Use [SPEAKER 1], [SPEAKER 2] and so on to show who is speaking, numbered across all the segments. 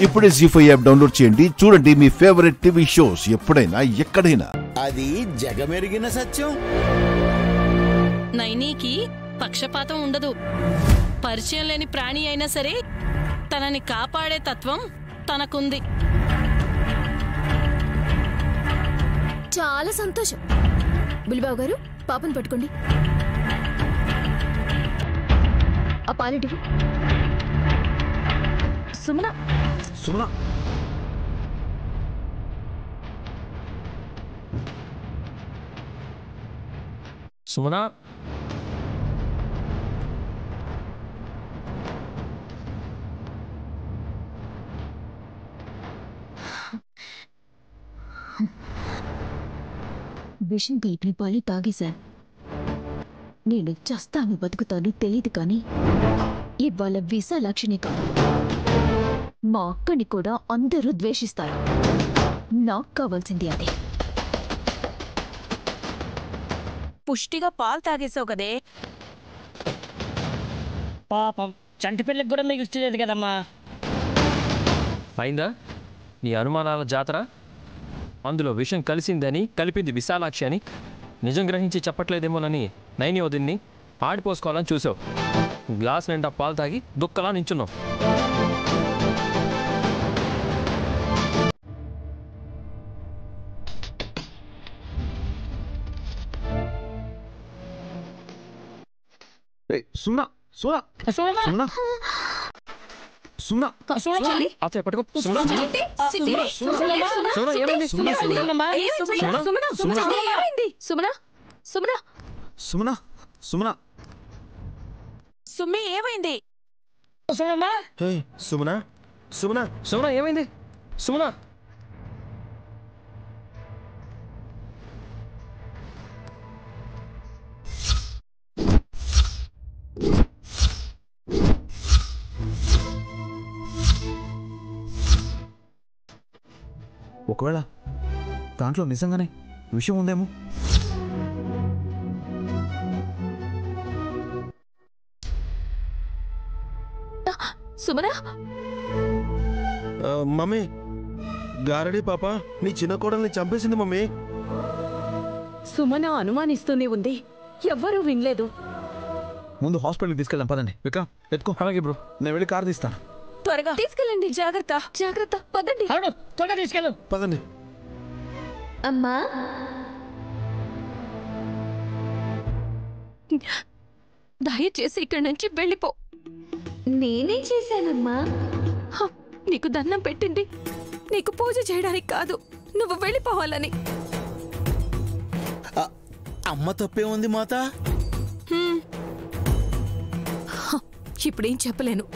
[SPEAKER 1] ఇప్పుడే జీ5 app download చేయండి. చూడండి మీ ఫేవరెట్ టీవీ షోస్ ఎప్పుడైనా ఎక్కడైనా.
[SPEAKER 2] అది జగమెరిగిన సత్యం.
[SPEAKER 3] నైనీకి పక్షపాతం ఉండదు. పరిచయం లేని ప్రాణి అయినా సరే తనని కాపాడే తత్వం తనకుంది.
[SPEAKER 4] చాలా సంతోషం. బుల్లిబాబు గారు, పాపను పట్టుకోండి. ఆ పాలిటి సుమన.
[SPEAKER 2] సుమన
[SPEAKER 5] సుమన
[SPEAKER 4] విషం బీపీ పాలి తాగేశాను. నేను చస్తాను బతుకుతాను తెలియదు, కానీ ఇవాళ విశాలాక్షిని కాదు, మా అక్కని కూడా అందరూ ద్వేషిస్తారు. నాకు కావాల్సింది అదే.
[SPEAKER 3] పుష్టిగా పాలు తాగేసావు కదే.
[SPEAKER 6] పాపం చంటి పిల్లకి కూడా మీకు ఇష్టలేదు కదమ్మా.
[SPEAKER 5] అయిందా నీ అనుమానాల జాతర? అందులో విషం కలిసిందని, కలిపింది విశాలాక్షి అని నిజం గ్రహించి చెప్పట్లేదేమోనని నైని వదిన్ని ఆడిపోసుకోవాలని చూసావు. గ్లాస్ నిండా పాలు తాగి దుక్కలా నించున్నావు.
[SPEAKER 2] సుమన సుమన సుమన సుమన
[SPEAKER 5] అత్తయ్య పట్టుకో. సుమన ఏమైంది?
[SPEAKER 2] సుమన సుమన
[SPEAKER 3] సుమ్మి ఏమైంది?
[SPEAKER 5] సుమన సుమన సుమన ఏమైంది? సుమన
[SPEAKER 2] ఒకవేళ దాంట్లో నిజంగానే విషయం ఉందేమో.
[SPEAKER 4] సుమన,
[SPEAKER 7] మమ్మీ, గారడి పాప నీ చిన్న కోడల్ని చంపేసింది మమ్మీ.
[SPEAKER 3] సుమన అనుమానిస్తూనే ఉంది, ఎవ్వరూ వినలేదు.
[SPEAKER 2] ముందు హాస్పిటల్కి తీసుకెళ్దాం పదండి. విక్రమ్ ఎత్తుకో.
[SPEAKER 5] అలాగే బ్రో.
[SPEAKER 2] నేను వెళ్ళి కార్ తీస్తాను.
[SPEAKER 3] త్వరగా తీసుకెళ్ళండి. జాగ్రత్త
[SPEAKER 4] జాగ్రత్త. పదండి.
[SPEAKER 6] త్వరగా తీసుకెళ్ళు.
[SPEAKER 7] పదండి.
[SPEAKER 4] అమ్మా,
[SPEAKER 3] దయచేసి ఇక్కడి నుంచి వెళ్ళిపో.
[SPEAKER 4] నేనేం చేశానమ్మా?
[SPEAKER 3] నీకు దండం పెట్టింది నీకు పూజ చేయడానికి కాదు, నువ్వు వెళ్ళిపోవాలని.
[SPEAKER 2] అమ్మ తప్పే ఉంది మాత.
[SPEAKER 3] ఇప్పుడేం చెప్పలేను.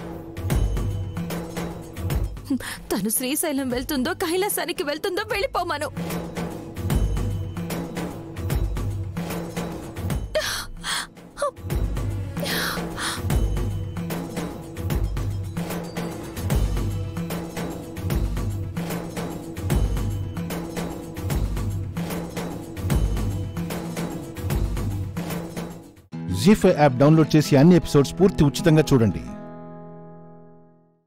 [SPEAKER 3] తను శ్రీశైలం వెళ్తుందో కైలాసానికి వెళ్తుందో వెళ్ళిపోమాను.
[SPEAKER 1] జీ5 యాప్ డౌన్లోడ్ చేసి అన్ని ఎపిసోడ్స్ పూర్తి ఉచితంగా చూడండి.